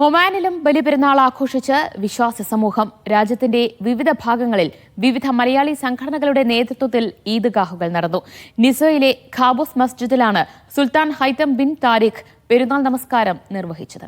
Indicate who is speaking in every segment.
Speaker 1: ഒമാനിലും ബലിപെരുന്നാൾ ആഘോഷിച്ച് വിശ്വാസി സമൂഹം. രാജ്യത്തിന്റെ വിവിധ ഭാഗങ്ങളിൽ വിവിധ മലയാളി സംഘടനകളുടെ നേതൃത്വത്തിൽ ഈദ്ഗാഹുകൾ നടന്നു. നിസോയിലെ ഖാബൂസ് മസ്ജിദിലാണ് സുൽത്താൻ ഹൈതം ബിൻ താരിഖ് പെരുന്നാൾ നമസ്കാരം നിർവഹിച്ചത്.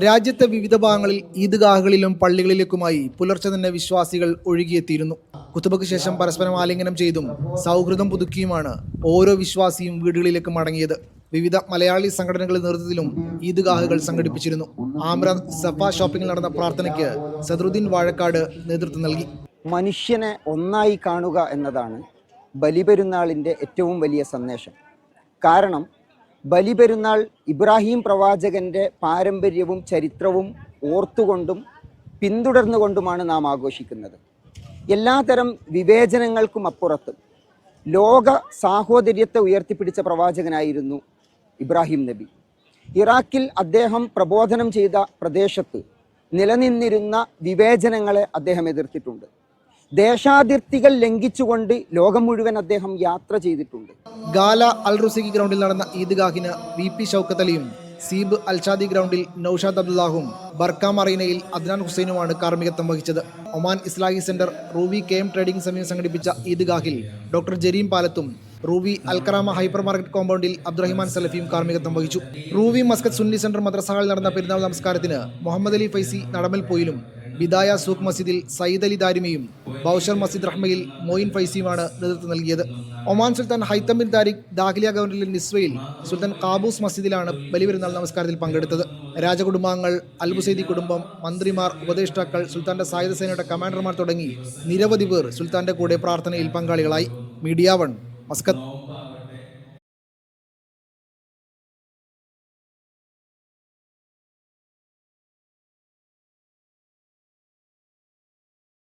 Speaker 2: രാജ്യത്തെ വിവിധ ഭാഗങ്ങളിൽ ഈദ്ഗാഹുകളിലും പള്ളികളിലേക്കുമായി പുലർച്ചെ തന്നെ വിശ്വാസികൾ ഒഴുകിയെത്തിയിരുന്നു. കുത്തുബക്ക് ശേഷം പരസ്പരം ആലിംഗനം ചെയ്തും സൗഹൃദം പുതുക്കിയുമാണ് ഓരോ വിശ്വാസിയും വീടുകളിലേക്ക് മടങ്ങിയത്. വിവിധ മലയാളി സംഘടനകളുടെ നേതൃത്വത്തിലും ഈദ്ഗാഹുകൾ സംഘടിപ്പിച്ചിരുന്നു. ആമ്ര സഫ ഷോപ്പിംഗിൽ നടന്ന പ്രാർത്ഥനയ്ക്ക് സദറുദ്ദീൻ വാഴക്കാട് നേതൃത്വം നൽകി.
Speaker 3: മനുഷ്യനെ ഒന്നായി കാണുക എന്നതാണ് ബലിപെരുന്നാളിൻ്റെ ഏറ്റവും വലിയ സന്ദേശം. കാരണം ബലിപെരുന്നാൾ ഇബ്രാഹിം പ്രവാചകന്റെ പാരമ്പര്യവും ചരിത്രവും ഓർത്തുകൊണ്ടും പിന്തുടർന്നുകൊണ്ടുമാണ് നാം ആഘോഷിക്കുന്നത്. എല്ലാതരം വിവേചനങ്ങൾക്കും അപ്പുറത്ത് ലോക സാഹോദര്യത്തെ ഉയർത്തിപ്പിടിച്ച പ്രവാചകനായിരുന്നു ഇബ്രാഹിം നബി. ഇറാഖിൽ അദ്ദേഹം പ്രബോധനം ചെയ്ത പ്രദേശത്ത് നിലനിന്നിരുന്ന വിവേചനങ്ങളെ അദ്ദേഹം എതിർത്തിട്ടുണ്ട്. ദേശാതിർത്തികൾ ലംഘിച്ചുകൊണ്ട് ലോകം മുഴുവൻ അദ്ദേഹം യാത്ര ചെയ്തിട്ടുണ്ട്.
Speaker 2: ഗാല അൽ റുസിഖി ഗ്രൗണ്ടിൽ നടന്ന ഈദ്ഗാഹിന് VP ഷൗക്കത്ത് അലിയും സീബ് അൽഷാദി ഗ്രൗണ്ടിൽ നൌഷാദ് അബ്ദുല്ലാഹും ബർക്ക മറീനയിൽ അദ്നാൻ ഹുസൈനുമാണ് കാർമ്മികത്വം വഹിച്ചത്. Oman Islahi centre Ruwi KM trading സമയം സംഘടിപ്പിച്ച ഈദ്ഗാഹിൽ ഡോക്ടർ ജരീം പാലത്തും റൂവി അൽക്കറാമ ഹൈപ്പർ മാർക്കറ്റ് കോമ്പൗണ്ടിൽ അബ്ദുറഹിമാൻ സലഫിയും കാർമ്മികത്വം വഹിച്ചു. റൂവി മസ്കത്ത് സുന്നി സെന്റർ മദ്രസകളിൽ നടന്ന പെരുന്നാൾ നമസ്കാരത്തിന് മുഹമ്മദ് അലി ഫൈസി നടമൽപോയിലും ബിദായ സൂഖ് മസ്ജിദിൽ സയ്യിദ് അലി ദാരിമിയും ബൗഷർ മസ്ജിദ് റഹ്മയിൽ മോയിൻ ഫൈസിയുമാണ് നേതൃത്വം നൽകിയത്. Oman Sultan Haitham bin Tariq Dakhiliya ഗവർണറിലെ നിസ്വയിൽ സുൽത്താൻ ഖാബൂസ് മസ്ജിദിലാണ് ബലിപെരുന്നാൾ നമസ്കാരത്തിൽ പങ്കെടുത്തത്. രാജകുടുംബാംഗങ്ങൾ, അൽബുസൈദി കുടുംബം, മന്ത്രിമാർ, ഉപദേഷ്ടാക്കൾ, സുൽത്താന്റെ സായുധ സേനയുടെ കമാൻഡർമാർ തുടങ്ങി നിരവധി പേർ സുൽത്താന്റെ കൂടെ പ്രാർത്ഥനയിൽ പങ്കാളികളായി. Media 1 Muscat.